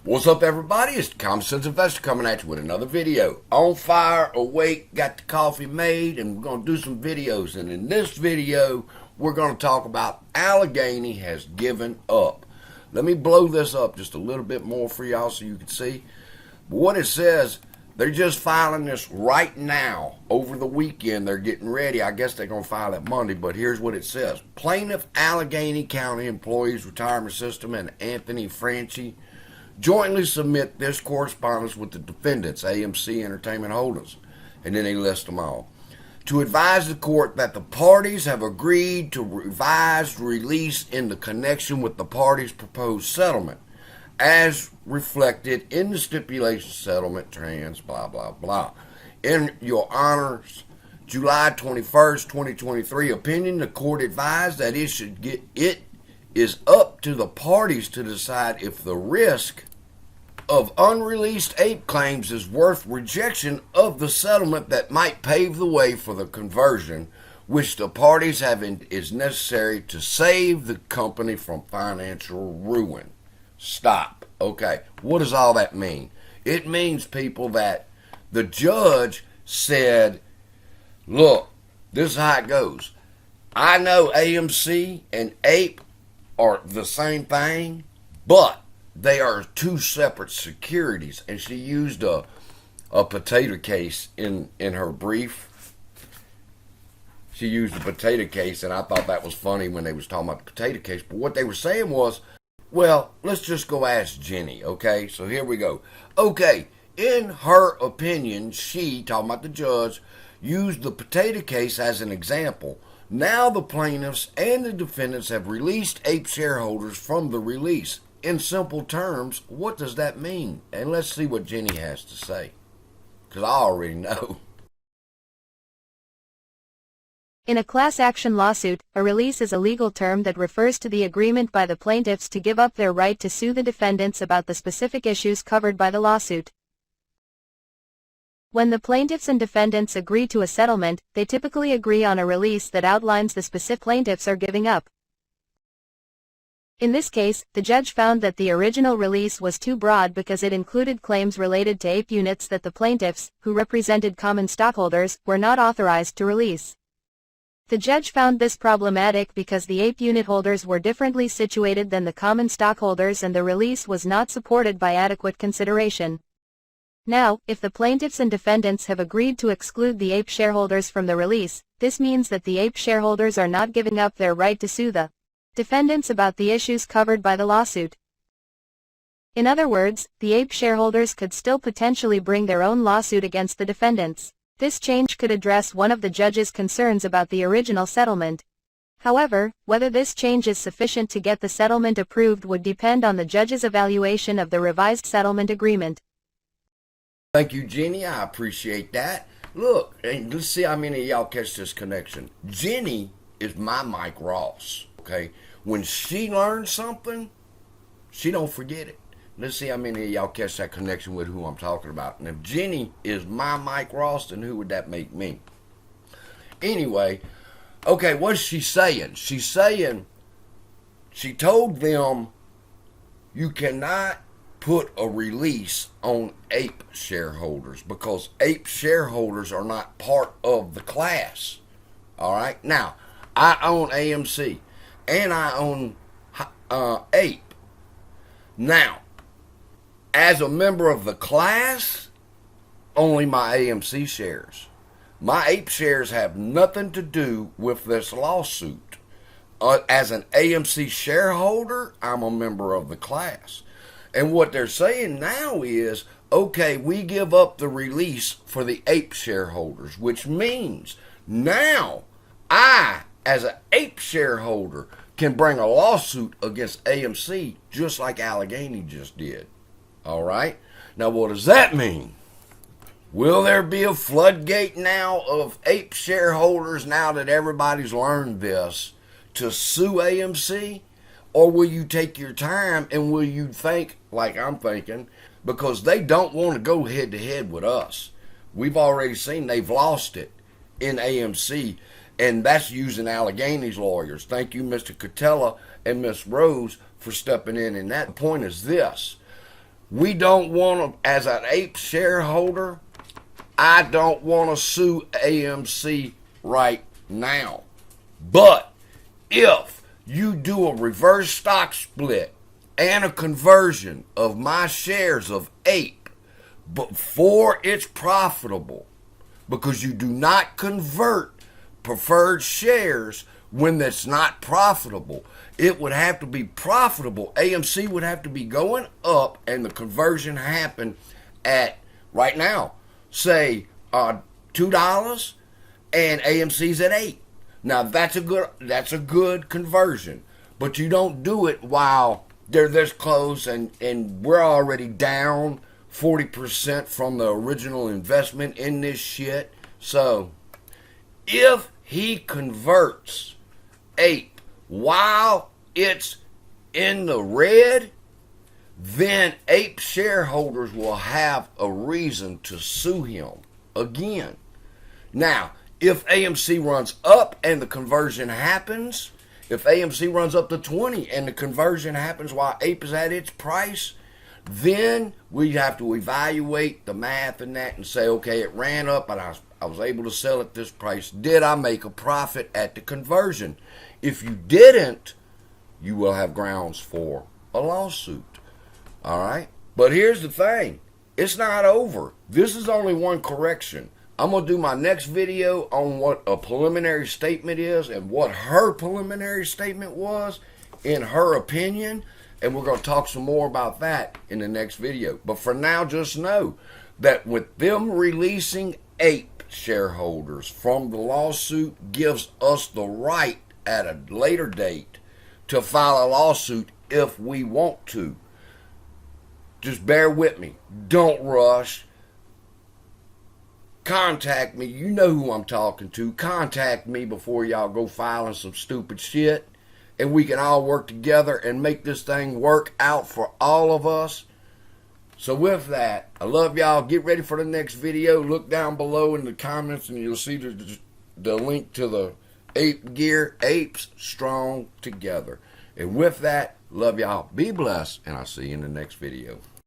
What's up, everybody? It's the Common Sense Investor coming at you with another video. On fire, awake, got the coffee made, and we're going to do some videos. And in this video, we're going to talk about Allegheny has given up. Let me blow this up just a little bit more for y'all so you can see. But what it says, they're just filing this right now. Over the weekend, they're getting ready. I guess they're going to file it Monday, but here's what it says. Plaintiff Allegheny County Employees Retirement System and Anthony Franchi jointly submit this correspondence with the defendants, AMC Entertainment Holdings, and then they list them all, to advise the court that the parties have agreed to revised release in the connection with the parties' proposed settlement, as reflected in the stipulation settlement trans, blah, blah, blah. In your Honor's July 21st, 2023 opinion, the court advised that it is up to the parties to decide if the risk of unreleased ape claims is worth rejection of the settlement that might pave the way for the conversion, which the parties have is necessary to save the company from financial ruin. Stop. Okay, what does all that mean? It means, people, that the judge said, look, this is how it goes. I know AMC and ape are the same thing, but they are two separate securities. And she used a potato case in her brief. She used a potato case, and I thought that was funny when they was talking about the potato case. But what they were saying was, well, let's just go ask Jenny, okay? So here we go. Okay, in her opinion, she, talking about the judge, used the potato case as an example. Now the plaintiffs and the defendants have released ape shareholders from the release. In simple terms, what does that mean? And let's see what Jenny has to say, because I already know. In a class action lawsuit, a release is a legal term that refers to the agreement by the plaintiffs to give up their right to sue the defendants about the specific issues covered by the lawsuit. When the plaintiffs and defendants agree to a settlement, they typically agree on a release that outlines the specific plaintiffs are giving up. In this case, the judge found that the original release was too broad because it included claims related to ape units that the plaintiffs, who represented common stockholders, were not authorized to release. The judge found this problematic because the ape unit holders were differently situated than the common stockholders, and the release was not supported by adequate consideration. Now, if the plaintiffs and defendants have agreed to exclude the ape shareholders from the release, this means that the ape shareholders are not giving up their right to sue the defendants about the issues covered by the lawsuit. In other words, the ape shareholders could still potentially bring their own lawsuit against the defendants. This change could address one of the judge's concerns about the original settlement. However, whether this change is sufficient to get the settlement approved would depend on the judge's evaluation of the revised settlement agreement. Thank you, Jenny. I appreciate that. Look, and let's see how many of y'all catch this connection. Jenny is my Mike Ross, okay? When she learns something, she don't forget it. Let's see how many of y'all catch that connection with who I'm talking about. And if Jenny is my Mike Ross, then who would that make me? Anyway, okay, what's she saying? She's saying, she told them, you cannot put a release on ape shareholders because ape shareholders are not part of the class. All right? Now, I own AMC and I own ape. Now, as a member of the class, only my AMC shares. My ape shares have nothing to do with this lawsuit. As an AMC shareholder, I'm a member of the class. And what they're saying now is, okay, we give up the release for the ape shareholders, which means now I, as an ape shareholder, can bring a lawsuit against AMC just like Allegheny just did. All right? Now, what does that mean? Will there be a floodgate now of ape shareholders now that everybody's learned this to sue AMC? Or will you take your time and will you think like I'm thinking, because they don't want to go head to head with us. We've already seen they've lost it in AMC, and that's using Allegheny's lawyers. Thank you, Mr. Catella and Miss Rose, for stepping in. And that point is this. We don't want to, as an ape shareholder, I don't want to sue AMC right now. But if you do a reverse stock split and a conversion of my shares of ape before it's profitable, because you do not convert preferred shares when that's not profitable. It would have to be profitable. AMC would have to be going up, and the conversion happen at, right now, say $2, and AMC's at $8. Now that's a good conversion, but you don't do it while they're this close, and we're already down 40% from the original investment in this shit. So if he converts ape while it's in the red, then ape shareholders will have a reason to sue him again. Now, if AMC runs up and the conversion happens, if AMC runs up to 20 and the conversion happens while ape is at its price, then we have to evaluate the math and that and say, okay, it ran up and I was able to sell at this price. Did I make a profit at the conversion? If you didn't, you will have grounds for a lawsuit. All right? But here's the thing. It's not over. This is only one correction. I'm going to do my next video on what a preliminary statement is and what her preliminary statement was in her opinion. And we're going to talk some more about that in the next video. But for now, just know that with them releasing ape shareholders from the lawsuit gives us the right at a later date to file a lawsuit if we want to. Just bear with me. Don't rush. Contact me. You know who I'm talking to. Contact me before y'all go filing some stupid shit. And we can all work together and make this thing work out for all of us. So with that, I love y'all. Get ready for the next video. Look down below in the comments and you'll see the link to the ape gear. Apes strong together. And with that, love y'all. Be blessed. And I'll see you in the next video.